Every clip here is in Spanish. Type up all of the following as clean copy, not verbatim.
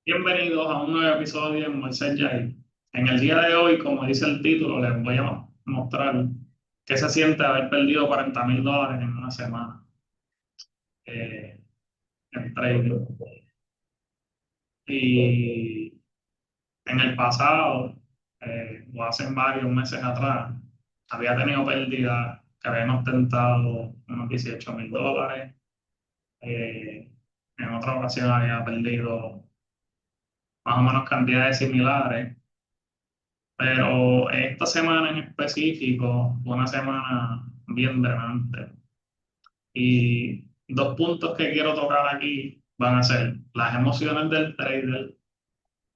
Bienvenidos a un nuevo episodio en Moisés Yair. En el día de hoy, como dice el título, les voy a mostrar qué se siente haber perdido $40,000 en una semana eh, en trading. Y en el pasado, o hace varios meses atrás, había tenido pérdidas que habían ostentado unos $18,000. En otra ocasión había perdido más o menos cantidades similares. Pero esta semana en específico fue una semana bien drenante. Y dos puntos que quiero tocar aquí van a ser las emociones del trader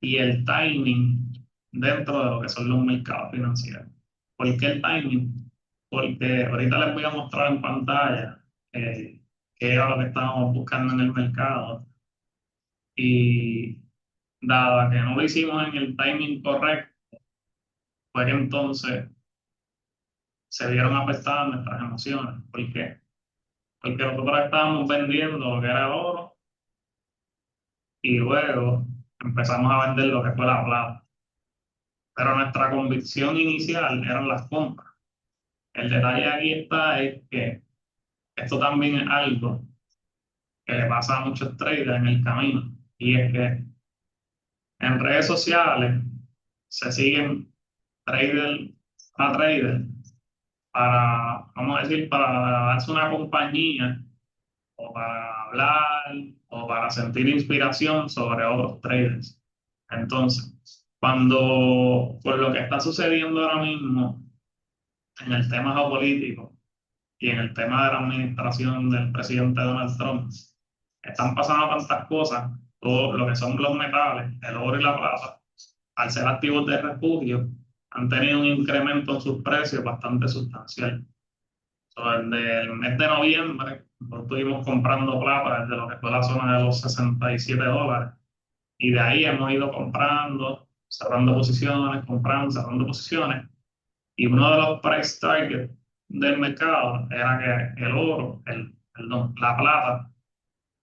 y el timing dentro de lo que son los mercados financieros. ¿Por qué el timing? Porque ahorita les voy a mostrar en pantalla qué era lo que estábamos buscando en el mercado. Y dado que no lo hicimos en el timing correcto, fue que entonces se vieron afectadas nuestras emociones. ¿Por qué? Porque nosotros estábamos vendiendo lo que era el oro y luego empezamos a vender lo que fue la plata. Pero nuestra convicción inicial eran las compras. El detalle aquí está es que esto también es algo que le pasa a muchos traders en el camino. Y es que en redes sociales se siguen trader a trader para, vamos a decir, para darse una compañía o para hablar o para sentir inspiración sobre otros traders. Entonces, cuando por lo que está sucediendo ahora mismo en el tema geopolítico y en el tema de la administración del presidente Donald Trump, están pasando tantas cosas, todo lo que son los metales, el oro y la plata, al ser activos de refugio, han tenido un incremento en sus precios bastante sustancial. Desde el mes de noviembre, nosotros estuvimos comprando plata desde lo que fue la zona de los $67. Y de ahí hemos ido comprando, cerrando posiciones, comprando, cerrando posiciones. Y uno de los price targets del mercado era que el oro, perdón, la plata,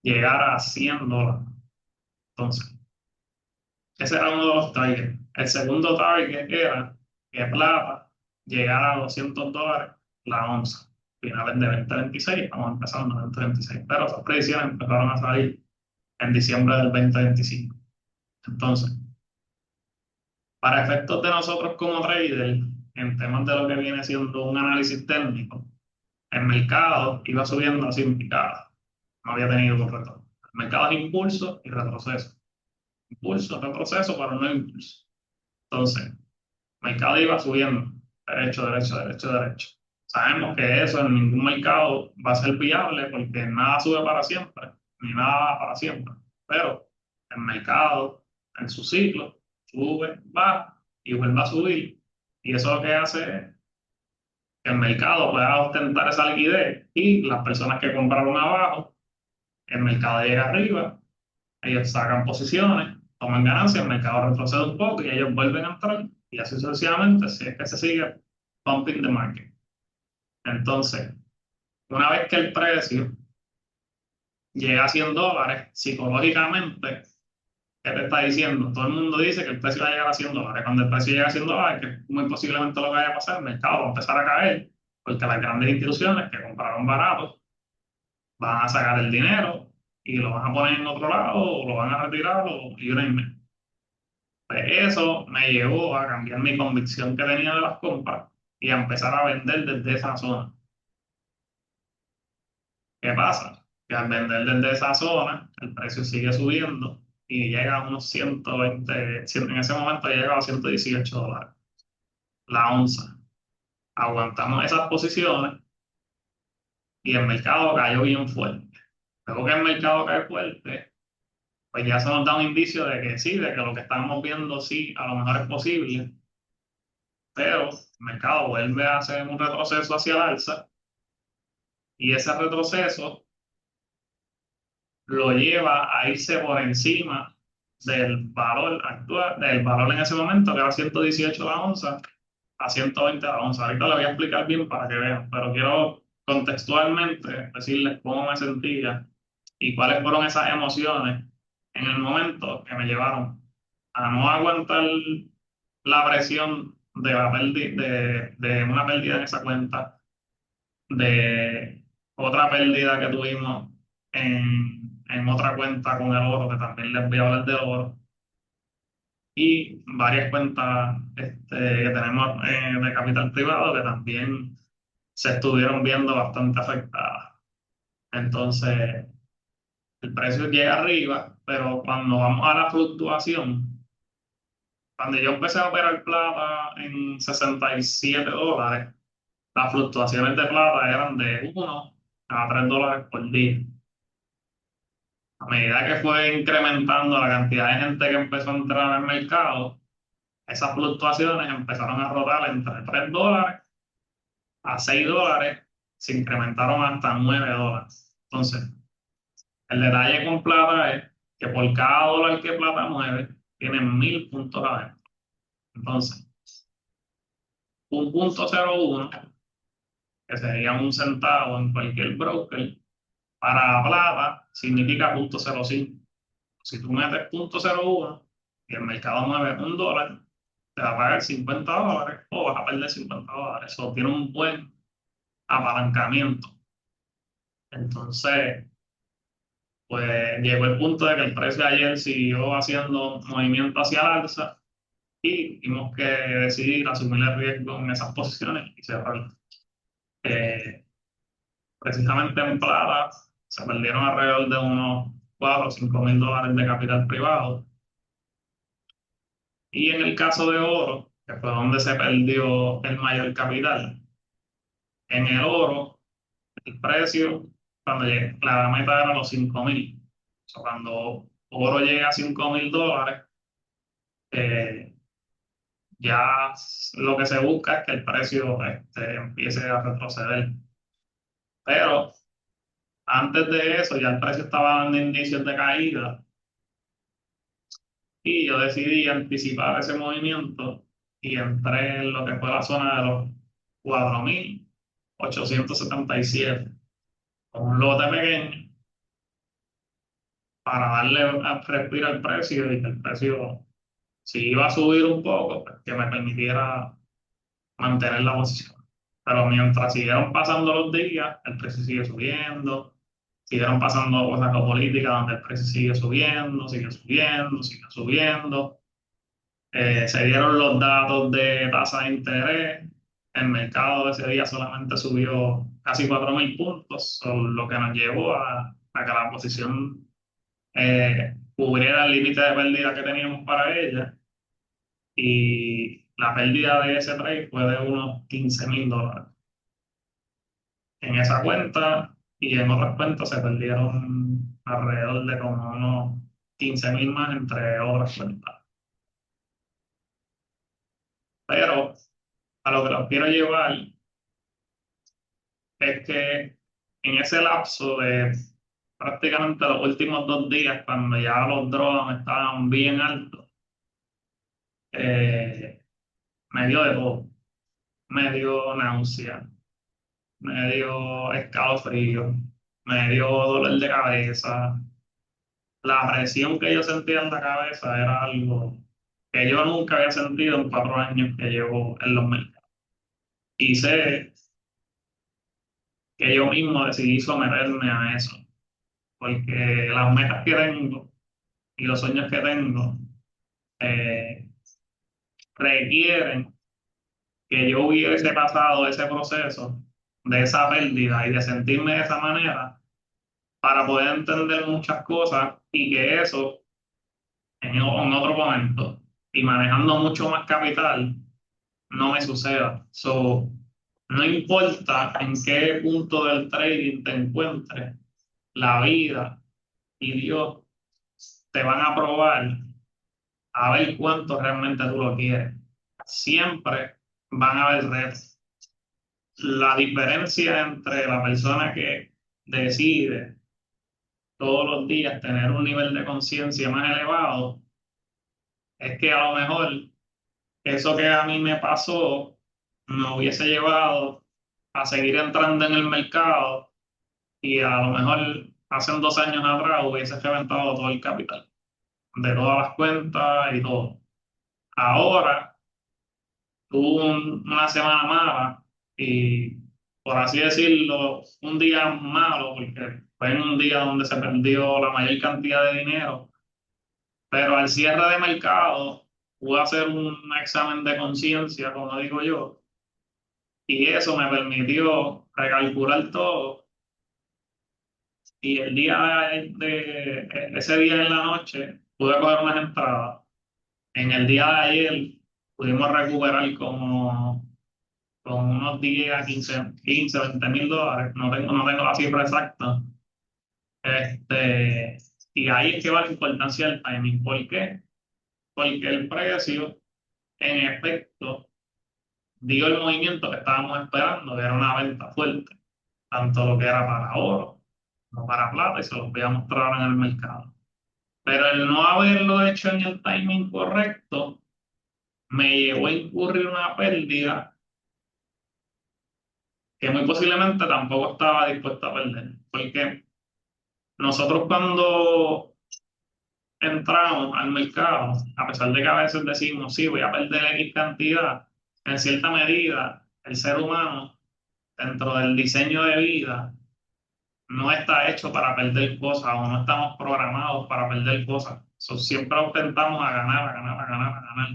llegara a $100. Entonces, ese era uno de los targets. El segundo target era que plata llegara a $200 la onza. Finales de 2026, estamos empezando en 2026, pero esas predicciones empezaron a salir en diciembre del 2025. Entonces, para efectos de nosotros como traders, en temas de lo que viene siendo un análisis técnico, el mercado iba subiendo así en picada, no había tenido un retorno. El mercado es impulso y retroceso. Impulso, retroceso, pero no impulso. Entonces, el mercado iba subiendo, derecho, derecho, derecho, derecho. Sabemos que eso en ningún mercado va a ser viable porque nada sube para siempre, ni nada va para siempre. Pero el mercado, en su ciclo, sube, baja y vuelve a subir. Y eso lo que hace es que el mercado pueda ostentar esa liquidez y las personas que compraron abajo, el mercado llega arriba, ellos sacan posiciones, toman ganancias, el mercado retrocede un poco y ellos vuelven a entrar y así sucesivamente, si es que se sigue pumping the market. Entonces, una vez que el precio llega a $100, psicológicamente, ¿qué te está diciendo? Todo el mundo dice que el precio va a llegar a $100. Cuando el precio llega a $100, que muy posiblemente lo que vaya a pasar, el mercado va a empezar a caer, porque las grandes instituciones que compraron baratos van a sacar el dinero y lo van a poner en otro lado, o lo van a retirar, o y una inmensa. Pues eso me llevó a cambiar mi convicción que tenía de las compras y a empezar a vender desde esa zona. ¿Qué pasa? Que al vender desde esa zona, el precio sigue subiendo y llega a unos 120, en ese momento llega a $118 la onza. Aguantamos esas posiciones y el mercado cayó bien fuerte. Luego que el mercado cae fuerte, pues ya se nos da un indicio de que sí, de que lo que estamos viendo sí, a lo mejor es posible, pero el mercado vuelve a hacer un retroceso hacia el alza y ese retroceso lo lleva a irse por encima del valor actual, del valor en ese momento, que era 118 la onza, a 120 la onza. Ahorita lo voy a explicar bien para que vean, pero quiero contextualmente decirles cómo me sentía y cuáles fueron esas emociones en el momento que me llevaron a no aguantar la presión de, de una pérdida en esa cuenta, de otra pérdida que tuvimos en otra cuenta con el oro, que también les voy a hablar del oro, y varias cuentas que tenemos de capital privado que también se estuvieron viendo bastante afectadas. Entonces, el precio llega arriba, pero cuando vamos a la fluctuación, cuando yo empecé a operar plata en $67, las fluctuaciones de plata eran de 1 a $3 por día. A medida que fue incrementando la cantidad de gente que empezó a entrar al mercado, esas fluctuaciones empezaron a rodar entre $3 a $6, se incrementaron hasta $9. Entonces, el detalle con plata es que por cada dólar que plata mueve, tiene 1.000 puntos adentro. Entonces, 1,01, que sería un centavo en cualquier broker, para plata significa 0,05. Si tú metes 0,01 y el mercado mueve $1, te va a pagar $50 o vas a perder $50. Eso tiene un buen apalancamiento. Entonces, pues llegó el punto de que el precio de ayer siguió haciendo movimiento hacia el alza y tuvimos que decidir asumir el riesgo en esas posiciones y cerrar. Eh, Precisamente en plata se perdieron alrededor de unos 4 o 5 mil dólares de capital privado. Y en el caso de oro, que fue donde se perdió el mayor capital, en el oro, el precio, cuando la meta era los 5.000. O sea, cuando oro llega a $5.000, eh, ya lo que se busca es que el precio empiece a retroceder. Pero antes de eso, ya el precio estaba dando indicios de caída y yo decidí anticipar ese movimiento y entré en lo que fue la zona de los 4.877 con un lote pequeño para darle a respiro al precio y que el precio, si iba a subir un poco, pues que me permitiera mantener la posición. Pero mientras siguieron pasando los días, el precio sigue subiendo, siguieron pasando cosas geopolíticas donde el precio sigue subiendo, sigue subiendo, sigue subiendo. Se dieron los datos de tasa de interés. El mercado ese día solamente subió casi 4.000 puntos, lo que nos llevó a que la posición cubriera el límite de pérdida que teníamos para ella. Y la pérdida de ese trade fue de unos $15.000 en esa cuenta y en otras cuentas se perdieron alrededor de como unos 15.000 más entre otras cuentas. Pero a lo que los quiero llevar es que en ese lapso de prácticamente los últimos 2 días, cuando ya los drones estaban bien altos, eh, me dio de todo. Me dio náusea, me dio escalofrío, me dio dolor de cabeza. La presión que yo sentía en la cabeza era algo que yo nunca había sentido en 4 años que llevo en los mercados. Y sé que yo mismo decidí someterme a eso, porque las metas que tengo y los sueños que tengo eh, requieren que yo hubiese pasado ese proceso de esa pérdida y de sentirme de esa manera para poder entender muchas cosas y que eso en otro momento y manejando mucho más capital no me suceda. So, no importa en qué punto del trading te encuentres, la vida y Dios te van a probar a ver cuánto realmente tú lo quieres. Siempre van a haber retos. La diferencia entre la persona que decide todos los días tener un nivel de conciencia más elevado es que a lo mejor eso que a mí me pasó me hubiese llevado a seguir entrando en el mercado y a lo mejor hace 2 años atrás hubiese reventado todo el capital. de todas las cuentas y todo. Ahora tuvo una semana mala y, por así decirlo, un día malo, porque fue en un día donde se perdió la mayor cantidad de dinero, pero al cierre de mercado pude hacer un examen de conciencia, como digo yo, y eso me permitió recalcular todo. Y el día ese día en la noche pude coger unas entradas. En el día de ayer pudimos recuperar como con unos 10 a 15 $20,000. No tengo la cifra exacta. Este, y ahí es que va la importancia del timing. ¿Por qué? Porque el precio, en efecto, dio el movimiento que estábamos esperando, que era una venta fuerte, tanto lo que era para oro como para plata, y se los voy a mostrar en el mercado. Pero el no haberlo hecho en el timing correcto me llevó a incurrir una pérdida que muy posiblemente tampoco estaba dispuesto a perder. Porque nosotros cuando entramos al mercado, a pesar de que a veces decimos, sí, voy a perder X cantidad, en cierta medida, el ser humano, dentro del diseño de vida, no está hecho para perder cosas o no estamos programados para perder cosas. Siempre intentamos a ganar, a ganar, a ganar, a ganar.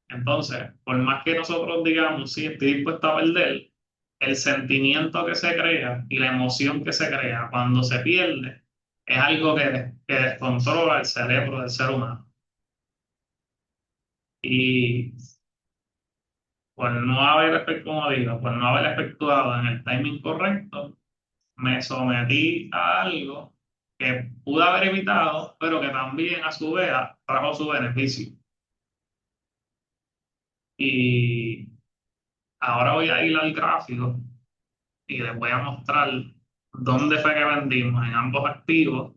Entonces, por más que nosotros digamos, sí, estoy dispuesto a perder, el sentimiento que se crea y la emoción que se crea cuando se pierde es algo que descontrola el cerebro del ser humano. Y por no haber, como digo, por no haber efectuado en el timing correcto, me sometí a algo que pude haber evitado, pero que también a su vez trajo su beneficio. Y ahora voy a ir al gráfico y les voy a mostrar dónde fue que vendimos en ambos activos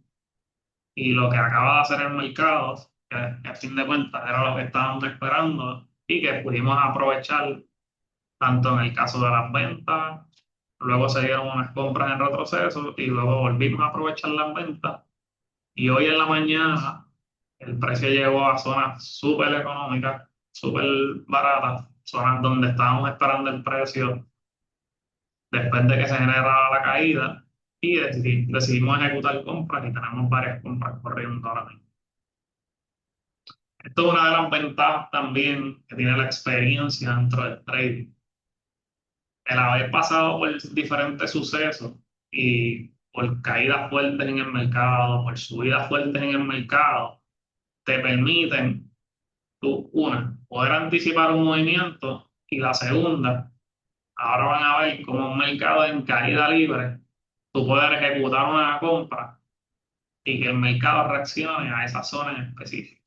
y lo que acaba de hacer el mercado, que a fin de cuentas era lo que estábamos esperando y que pudimos aprovechar tanto en el caso de las ventas, luego se dieron unas compras en retroceso y luego volvimos a aprovechar las ventas y hoy en la mañana el precio llegó a zonas súper económicas, súper baratas, zonas donde estábamos esperando el precio después de que se generara la caída y decidimos ejecutar compras y tenemos varias compras corriendo ahora mismo. Esto es una de las ventajas también que tiene la experiencia dentro del trading. El haber pasado por diferentes sucesos y por caídas fuertes en el mercado, por subidas fuertes en el mercado, te permiten, tú, una, poder anticipar un movimiento y la segunda, ahora van a ver como un mercado en caída libre, tú puedes ejecutar una compra y que el mercado reaccione a esa zona en específico.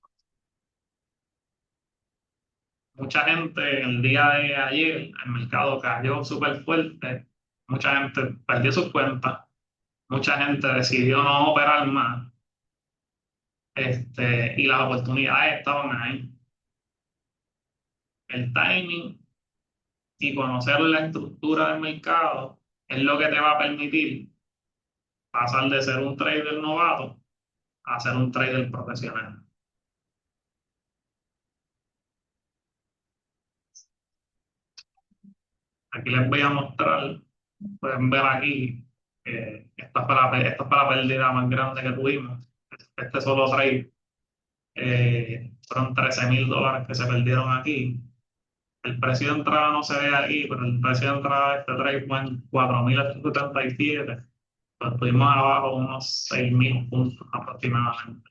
Mucha gente el día de ayer, el mercado cayó súper fuerte, mucha gente perdió sus cuentas, mucha gente decidió no operar más, y las oportunidades estaban ahí. El timing y conocer la estructura del mercado es lo que te va a permitir pasar de ser un trader novato a ser un trader profesional. Aquí les voy a mostrar, pueden ver aquí, esta es para la pérdida más grande que tuvimos. Este solo trade fueron $13,000 que se perdieron aquí. El precio de entrada no se ve aquí, pero el precio de entrada de este trade fue en 4,877. Pues estuvimos abajo unos 6,000 puntos aproximadamente.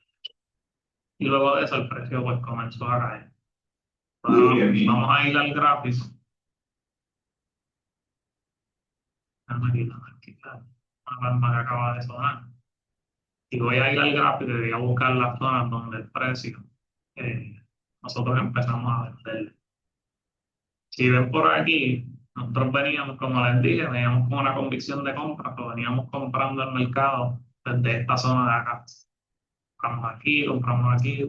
Y luego de eso el precio pues comenzó a caer. Ahora vamos a ir al gráfico. Déjame quitar una alarma que acaba de sonar. Y voy a ir al gráfico y voy a buscar las zonas donde el precio eh, nosotros empezamos a vender. Si ven por aquí, nosotros veníamos, como les dije, veníamos con una convicción de compra, pero veníamos comprando el mercado desde esta zona de acá. Compramos aquí,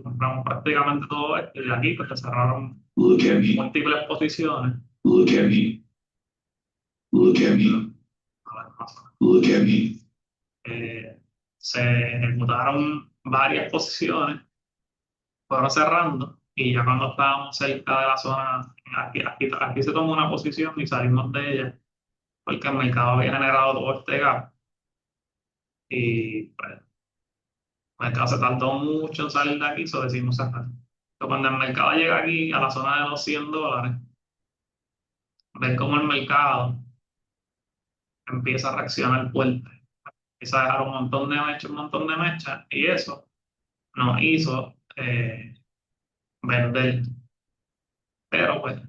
compramos prácticamente todo esto y de aquí pues se cerraron múltiples posiciones. Look at me. Look at me. A ver, look at me. Se ejecutaron varias posiciones fueron cerrando y ya cuando estábamos cerca de la zona, aquí se tomó una posición y salimos de ella porque el mercado había generado todo este gap y pues, el mercado se tardó mucho en salir de aquí, eso decimos cerrar. Pero cuando el mercado llega aquí a la zona de los $100, ver cómo el mercado empieza a reaccionar fuerte, empieza a dejar un montón de mechas, un montón de mechas y eso nos hizo vender. Pero pues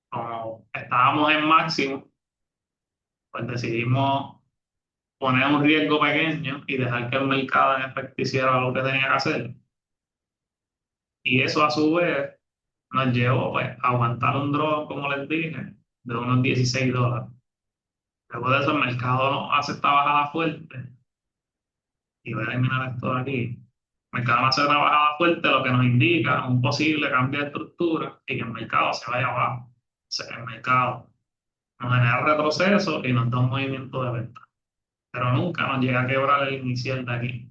como estábamos en máximo, pues decidimos poner un riesgo pequeño y dejar que el mercado en efecto hiciera lo que tenía que hacer. Y eso a su vez nos llevó pues, a aguantar un drop, como les dije, de unos $16. Luego de eso el mercado no hace esta bajada fuerte. Y voy a eliminar esto de aquí. El mercado no hace una bajada fuerte, lo que nos indica un posible cambio de estructura y que el mercado se vaya abajo. O sea, el mercado nos genera retroceso y nos da un movimiento de venta. Pero nunca nos llega a quebrar el inicial de aquí.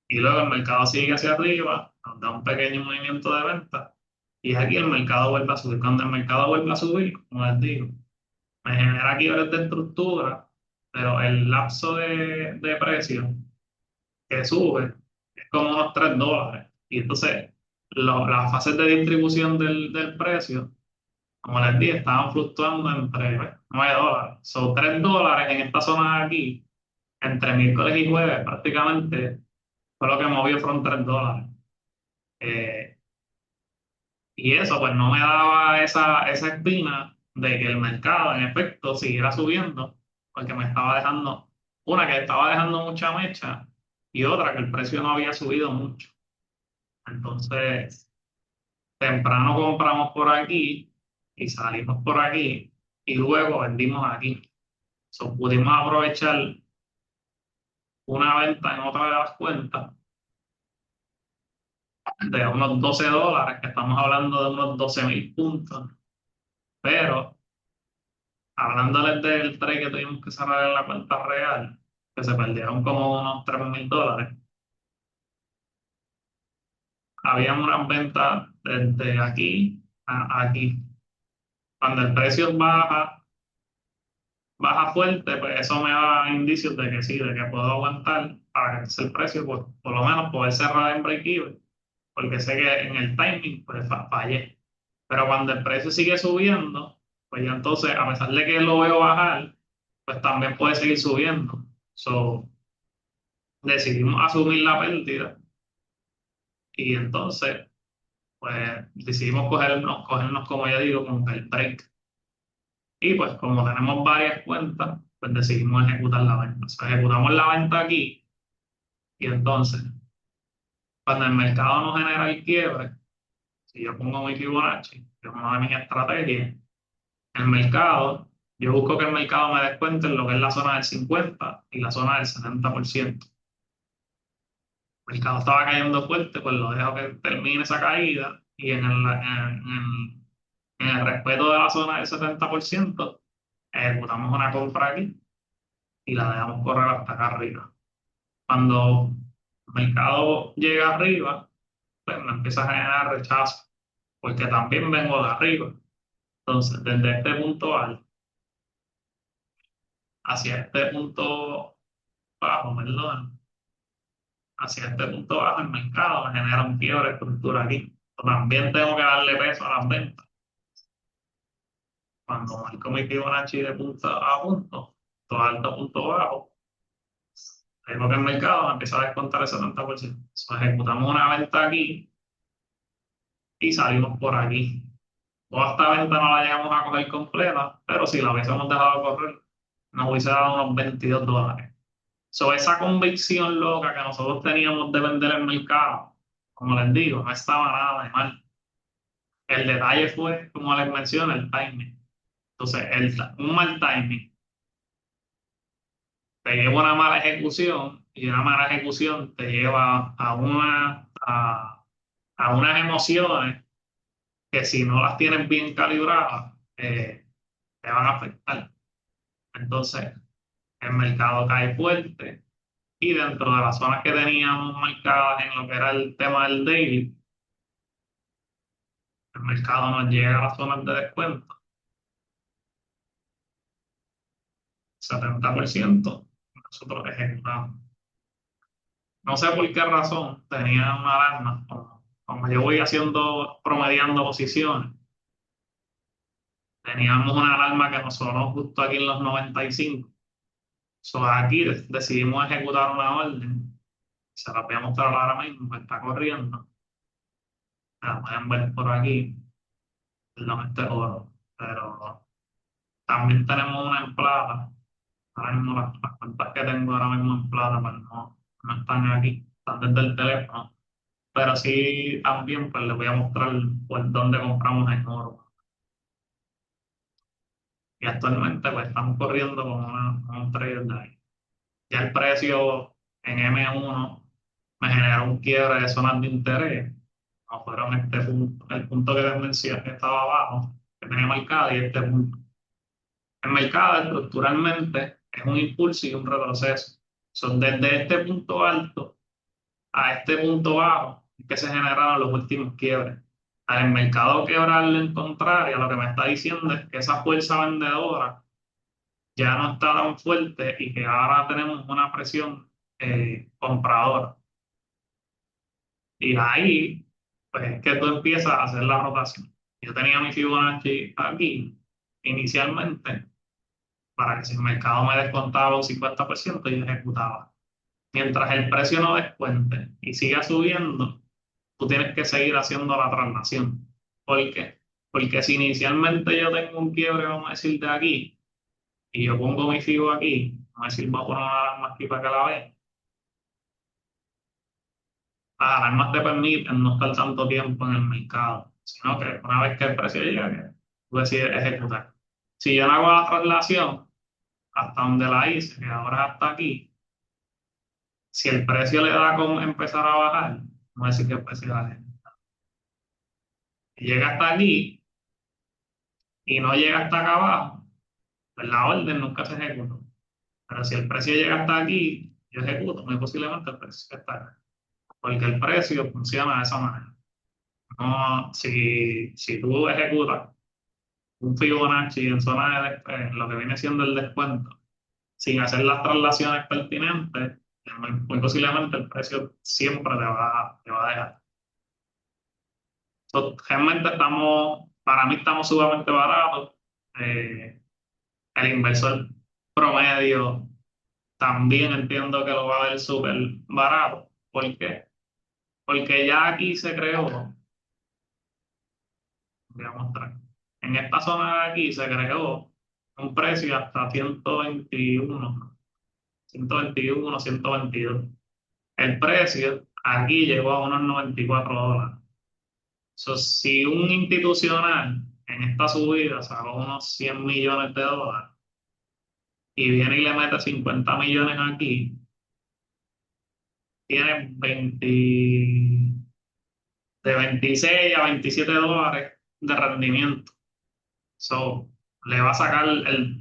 Y luego el mercado sigue hacia arriba, nos da un pequeño movimiento de venta y aquí el mercado vuelve a subir. Cuando el mercado vuelve a subir, como les digo, me genera quiebres de estructura, pero el lapso de precio que sube es como unos $3. Y entonces las fases de distribución del precio, como les dije, estaban fluctuando entre $9. Son $3 en esta zona de aquí, entre miércoles y jueves prácticamente fue lo que movió, fueron $3. Eh, y eso pues no me daba esa espina de que el mercado en efecto siguiera subiendo, porque me estaba dejando, una que estaba dejando mucha mecha y otra que el precio no había subido mucho. Entonces, temprano compramos por aquí y salimos por aquí y luego vendimos aquí. So, pudimos aprovechar una venta en otra de las cuentas de unos $12, que estamos hablando de unos 12.000 puntos, pero hablándoles del trade que tuvimos que cerrar en la cuenta real, que se perdieron como unos $3.000, habían unas ventas desde aquí a aquí. Cuando el precio baja fuerte, pues eso me da indicios de que sí, de que puedo aguantar para que el precio, por lo menos poder cerrar en break-even, porque sé que en el timing, pues fallé. Pero cuando el precio sigue subiendo, pues ya entonces, a pesar de que lo veo bajar, pues también puede seguir subiendo. So, decidimos asumir la pérdida y entonces, pues decidimos cogernos como ya digo, como que el break. Y pues como tenemos varias cuentas, pues decidimos ejecutar la venta. O sea, ejecutamos la venta aquí y entonces, cuando el mercado no genera el quiebre, si yo pongo mi Fibonacci, que es una de mis estrategias, el mercado, yo busco que el mercado me descuente en lo que es la zona del 50 y la zona del 70%. El mercado estaba cayendo fuerte, pues lo dejo que termine esa caída y en el respeto de la zona del 70%, ejecutamos una compra aquí y la dejamos correr hasta acá arriba. Cuando el mercado llega arriba, pues me empieza a generar rechazo, porque también vengo de arriba. Entonces, desde este punto alto hacia este punto bajo, perdón, hacia este punto bajo, el mercado me genera un quiebre de estructura aquí. También tengo que darle peso a las ventas. Cuando marco mi Fibonacci de punto a punto, punto alto, punto bajo, tengo que el mercado me empieza a descontar el 70%. Entonces, ejecutamos una venta aquí y salimos por aquí. Toda esta venta no la llegamos a coger completa, pero si la hubiésemos dejado correr, nos hubiese dado unos $22. Sobre esa convicción loca que nosotros teníamos de vender el mercado, como les digo, no estaba nada de mal. El detalle fue, como les mencioné, el timing. Entonces, un mal timing te lleva a una mala ejecución y una mala ejecución te lleva a unas emociones que si no las tienes bien calibradas, te van a afectar. Entonces, el mercado cae fuerte y dentro de las zonas que teníamos marcadas en lo que era el tema del daily, el mercado nos llega a las zonas de descuento, 70%, nosotros ejecutamos. No sé por qué razón tenía una alarma, como yo voy haciendo, promediando posiciones, teníamos una alarma que nos sonó justo aquí en los 95. So, aquí decidimos ejecutar una orden, se la voy a mostrar ahora mismo, que está corriendo, la pueden ver por aquí, perdón, este oro, pero también tenemos una en plata. Ahora mismo las cuentas que tengo ahora mismo en plata, pues no están aquí, están desde el teléfono. Pero sí también pues les voy a mostrar pues dónde compramos en oro. Y actualmente pues estamos corriendo con un trader de ahí. Ya el precio en M1 me generó un quiebre de zonas de interés. No fueron este punto, el punto que les mencioné que estaba abajo, que tenía marcado y este punto. El mercado estructuralmente es un impulso y un retroceso. Son desde este punto alto a este punto bajo que se generaron los últimos quiebres. Al mercado quebrarle en contrario, lo que me está diciendo es que esa fuerza vendedora ya no está tan fuerte y que ahora tenemos una presión compradora. Y ahí, pues es que tú empiezas a hacer la rotación. Yo tenía mi Fibonacci aquí inicialmente para que si el mercado me descontaba un 50%, yo ejecutaba. Mientras el precio no descuente y siga subiendo, tú tienes que seguir haciendo la traslación. ¿Por qué? Porque si inicialmente yo tengo un quiebre, vamos a decir, de aquí, y yo pongo mi fibo aquí, vamos a decir, voy a poner una alarma aquí para que la vean, las alarmas te permiten no estar tanto tiempo en el mercado, sino que una vez que el precio llegue, tú decides ejecutar. Si yo no hago la traslación hasta donde la hice, que ahora hasta aquí, si el precio le da con empezar a bajar, vamos a decir que el precio baje, y llega hasta aquí y no llega hasta acá abajo, pues la orden nunca se ejecuta. Pero si el precio llega hasta aquí, yo ejecuto, muy posiblemente el precio está acá. Porque el precio funciona de esa manera. No, si tú ejecutas un Fibonacci en zona en lo que viene siendo el descuento, sin hacer las traslaciones pertinentes, muy posiblemente el precio siempre te va a dejar. Entonces, realmente para mí estamos sumamente baratos. Eh, el inversor promedio también entiendo que lo va a ver súper barato. ¿Por qué? Porque ya aquí se creó, voy a mostrar, en esta zona de aquí se creó un precio hasta 121, 122. El precio aquí llegó a unos $94. So, si un institucional en esta subida sacó unos $100 millones y viene y le mete 50 millones aquí, tiene 26 a $27 de rendimiento. So, le va a sacar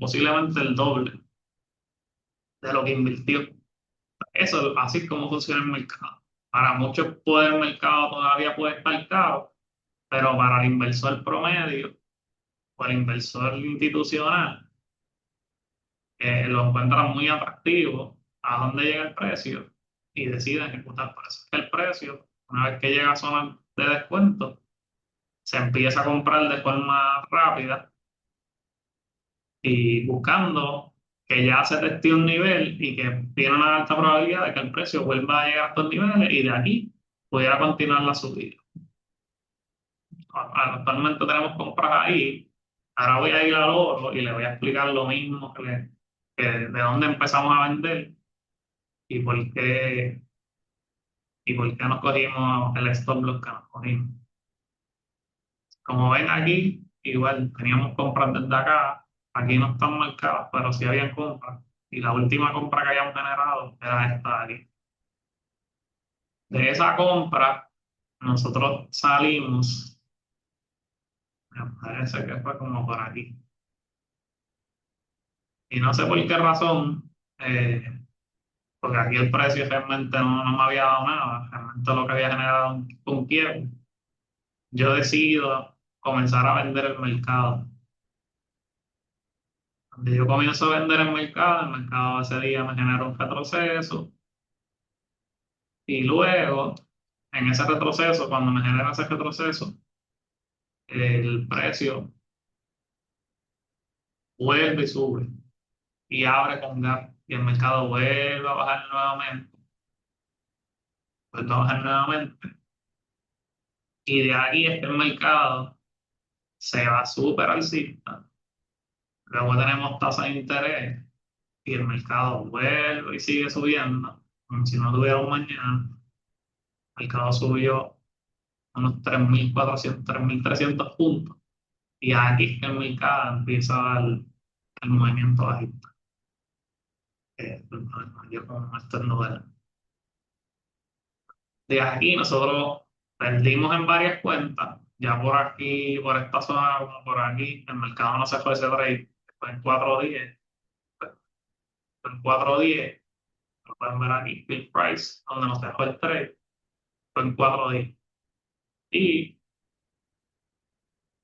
posiblemente el doble de lo que invirtió. Eso es así como funciona el mercado. Para muchos el mercado todavía puede estar caro, pero para el inversor promedio o el inversor institucional, lo encuentran muy atractivo a dónde llega el precio y deciden ejecutar. Por eso es que el precio, una vez que llega a zona de descuento, se empieza a comprar de forma rápida y buscando que ya se teste un nivel y que tiene una alta probabilidad de que el precio vuelva a llegar a estos niveles y de aquí pudiera continuar la subida. Actualmente tenemos compras ahí. Ahora voy a ir al oro y le voy a explicar lo mismo que de dónde empezamos a vender y por qué nos cogimos el stop loss que nos cogimos. Como ven aquí, igual teníamos compras desde acá, aquí no están marcadas, pero sí habían compras. Y la última compra que habíamos generado era esta de aquí. De esa compra, nosotros salimos, me parece que fue como por aquí. Y no sé por qué razón, porque aquí el precio realmente no me había dado nada, realmente lo que había generado un quiebre. Yo decido comenzar a vender el mercado. Cuando yo comienzo a vender el mercado ese día me genera un retroceso y luego en ese retroceso, cuando me genera ese retroceso, el precio vuelve y sube y abre con gap y el mercado vuelve a bajar nuevamente, vuelve a bajar nuevamente y de ahí es que el mercado se va súper alcista. Luego tenemos tasa de interés y el mercado vuelve y sigue subiendo, como si no tuviera un mañana. El mercado subió unos 3.400, 3.300 puntos. Y aquí es que el mercado empieza el movimiento bajista. Yo con estos niveles. De aquí nosotros perdimos en varias cuentas. Ya por aquí, por esta zona, como por aquí, el mercado no se fue ese trade. Fue en 4 días. Fue en 4 días. Lo pueden ver aquí, Bill Price, donde nos dejó el trade. Fue en 4 días. Y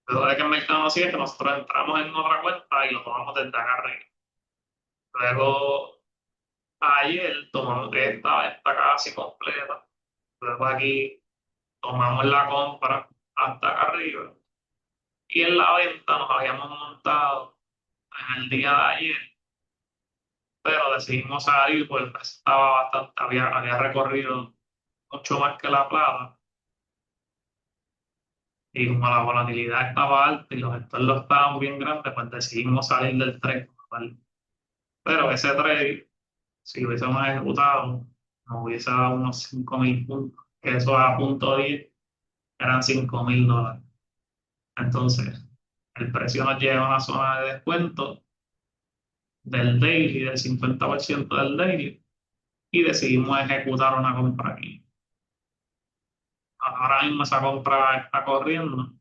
luego de que el mercado nos sigue, nosotros entramos en otra cuenta y lo tomamos desde acá arriba. Luego, ayer tomamos esta casi completa. Luego aquí tomamos la compra hasta acá arriba. Y en la venta nos habíamos montado en el día de ayer, pero decidimos salir porque el precio estaba bastante, había recorrido mucho más que la plata. Y como la volatilidad estaba alta y los estornos estaban bien grandes, pues decidimos salir del trade, ¿vale? Pero ese trade, si lo hubiésemos ejecutado, nos hubiese dado unos 5.000 puntos, que eso a punto 10 eran $5.000. Entonces, el precio nos lleva a una zona de descuento del daily, del 50% del daily, y decidimos ejecutar una compra aquí. Ahora mismo esa compra está corriendo,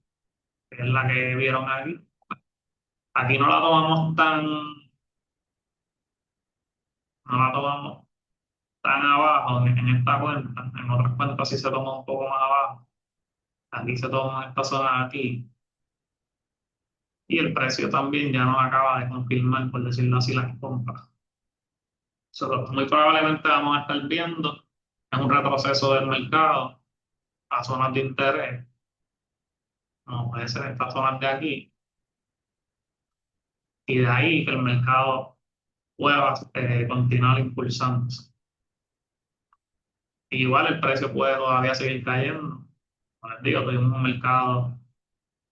que es la que vieron aquí. Aquí no la tomamos no la tomamos tan abajo en esta cuenta, en otras cuentas sí se toma un poco más abajo, aquí se toma en esta zona de aquí, y el precio también ya nos acaba de confirmar, por decirlo así, las compras. Muy probablemente vamos a estar viendo es un retroceso del mercado a zonas de interés, como puede ser estas zonas de aquí, y de ahí que el mercado pueda continuar impulsándose. Igual el precio puede todavía seguir cayendo. Como les digo, tuvimos un mercado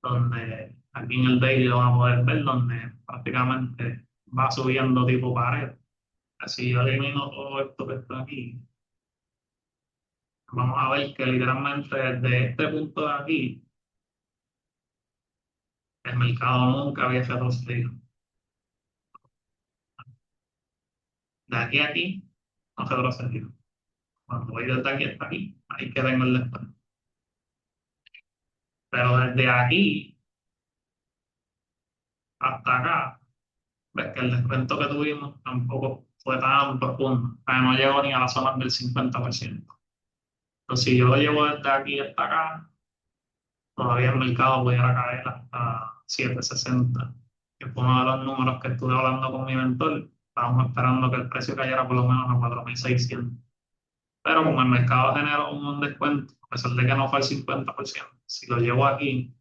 donde aquí en el daily lo van a poder ver, donde prácticamente va subiendo tipo pared. Así yo elimino todo esto que está aquí. Vamos a ver que literalmente desde este punto de aquí, el mercado nunca había retrocedido. De aquí a aquí, no retrocedió. Cuando voy desde aquí hasta aquí, ahí que tengo el descuento. Pero desde aquí hasta acá, ves que el descuento que tuvimos tampoco fue tan profundo. O sea, no llegó ni a la zona del 50%. Entonces, si yo lo llevo desde aquí hasta acá, todavía el mercado pudiera caer hasta 7.60, que fue uno de los números que estuve hablando con mi mentor. Estábamos esperando que el precio cayera por lo menos a 4.600. Pero como el mercado generó un descuento, a pesar de que no fue el 50%, si lo llevo aquí,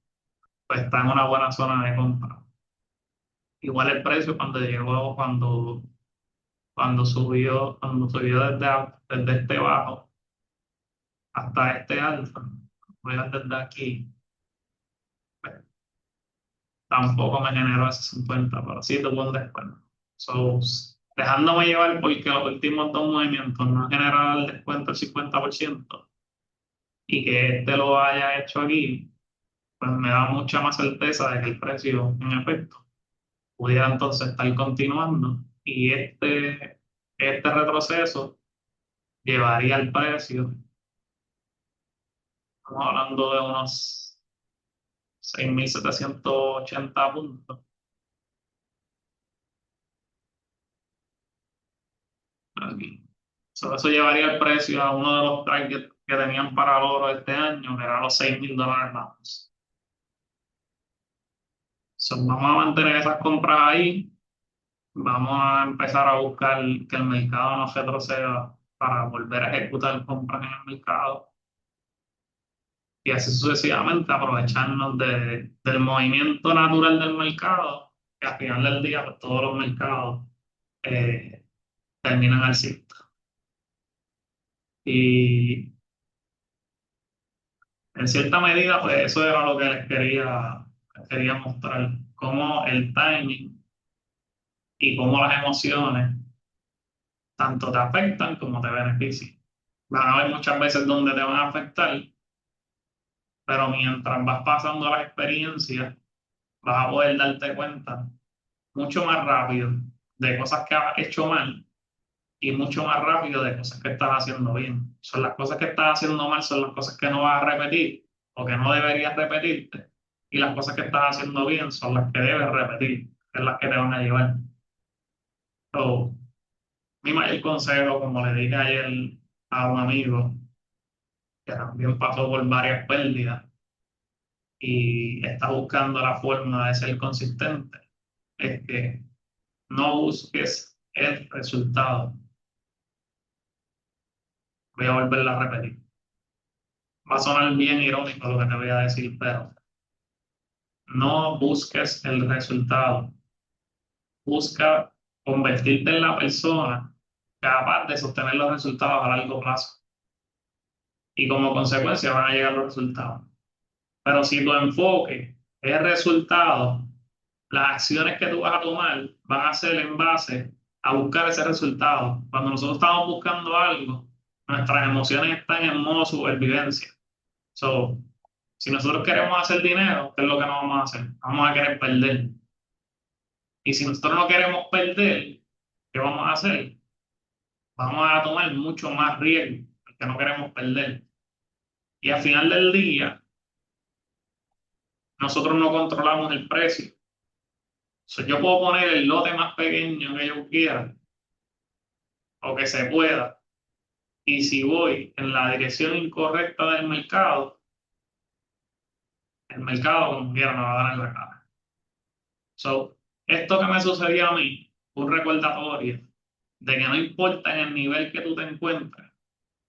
pues está en una buena zona de compra. Igual el precio cuando llegó, cuando subió desde este bajo hasta este alfa, voy a desde aquí, pues, tampoco me generó ese 50, pero sí tuvo un descuento. So, dejándome llevar porque los últimos dos movimientos no generaron el descuento del 50% y que este lo haya hecho aquí, pues me da mucha más certeza de que el precio, en efecto, pudiera entonces estar continuando y este retroceso llevaría el precio, estamos hablando de unos 6.780 puntos aquí. Eso llevaría el precio a uno de los targets que tenían para el oro este año, que era los $6.000 más. Vamos a mantener esas compras ahí, vamos a empezar a buscar que el mercado no retroceda para volver a ejecutar compras en el mercado y así sucesivamente aprovecharnos del movimiento natural del mercado, que al final del día pues, todos los mercados eh, terminan alcistas. Y en cierta medida, pues eso era lo que les quería mostrar, cómo el timing y cómo las emociones tanto te afectan como te benefician. Van a haber muchas veces donde te van a afectar, pero mientras vas pasando las experiencias, vas a poder darte cuenta mucho más rápido de cosas que has hecho mal y mucho más rápido de cosas que estás haciendo bien. Son las cosas que estás haciendo mal, son las cosas que no vas a repetir o que no deberías repetirte. Y las cosas que estás haciendo bien son las que debes repetir, que es las que te van a llevar. So, mi mayor consejo, como le dije ayer a un amigo que también pasó por varias pérdidas y está buscando la forma de ser consistente, es que no busques el resultado. Voy a volverla a repetir. Va a sonar bien irónico lo que te voy a decir, pero no busques el resultado. Busca convertirte en la persona capaz de sostener los resultados a largo plazo. Y como consecuencia van a llegar los resultados. Pero si tu enfoque es resultado, las acciones que tú vas a tomar van a ser en base a buscar ese resultado. Cuando nosotros estamos buscando algo, nuestras emociones están en modo supervivencia. So, si nosotros queremos hacer dinero, ¿qué es lo que no vamos a hacer? Vamos a querer perder. Y si nosotros no queremos perder, ¿qué vamos a hacer? Vamos a tomar mucho más riesgo, porque no queremos perder. Y al final del día, nosotros no controlamos el precio. Yo puedo poner el lote más pequeño que yo quiera o que se pueda. Y si voy en la dirección incorrecta del mercado, el mercado como quiera me va a dar en la cara. Esto que me sucedió a mí, un recordatorio de que no importa en el nivel que tú te encuentres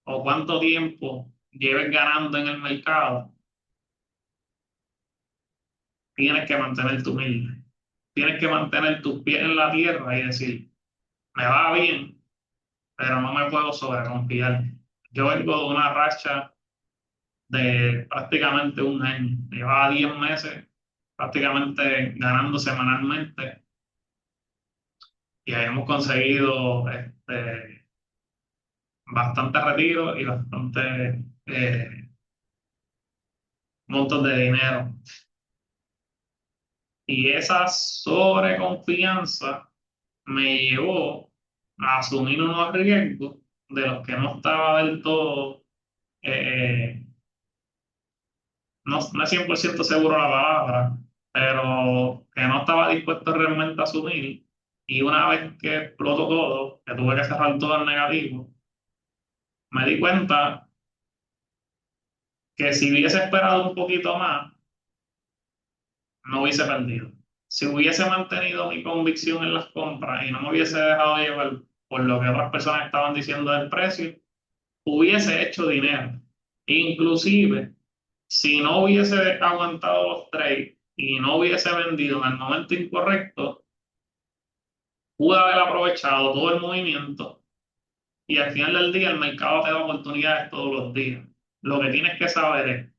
o cuánto tiempo lleves ganando en el mercado, tienes que mantenerte humilde. Tienes que mantener tus pies en la tierra y decir, me va bien, pero no me puedo sobreconfiar. Yo vengo de una racha de prácticamente un año. Llevaba 10 meses prácticamente ganando semanalmente y hemos conseguido bastante retiro y bastante montos de dinero. Y esa sobreconfianza me llevó a asumir unos riesgos de los que no estaba del todo, eh, no es 100% seguro la palabra, pero que no estaba dispuesto realmente a asumir. Y una vez que explotó todo, que tuve que cerrar todo en negativo, me di cuenta que si hubiese esperado un poquito más, no hubiese perdido. Si hubiese mantenido mi convicción en las compras y no me hubiese dejado llevar por lo que otras personas estaban diciendo del precio, hubiese hecho dinero. Inclusive, si no hubiese aguantado los trades y no hubiese vendido en el momento incorrecto, pude haber aprovechado todo el movimiento y al final del día el mercado te da oportunidades todos los días. Lo que tienes que saber es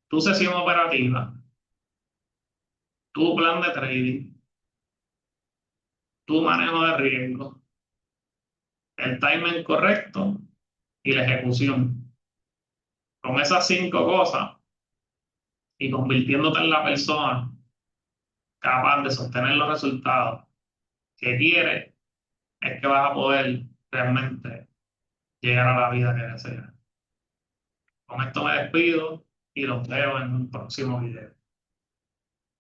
tu sesión operativa, tu plan de trading, tu manejo de riesgo, el timing correcto y la ejecución. Con esas 5 cosas y convirtiéndote en la persona capaz de sostener los resultados que quieres, es que vas a poder realmente llegar a la vida que deseas. Con esto me despido y los veo en un próximo video.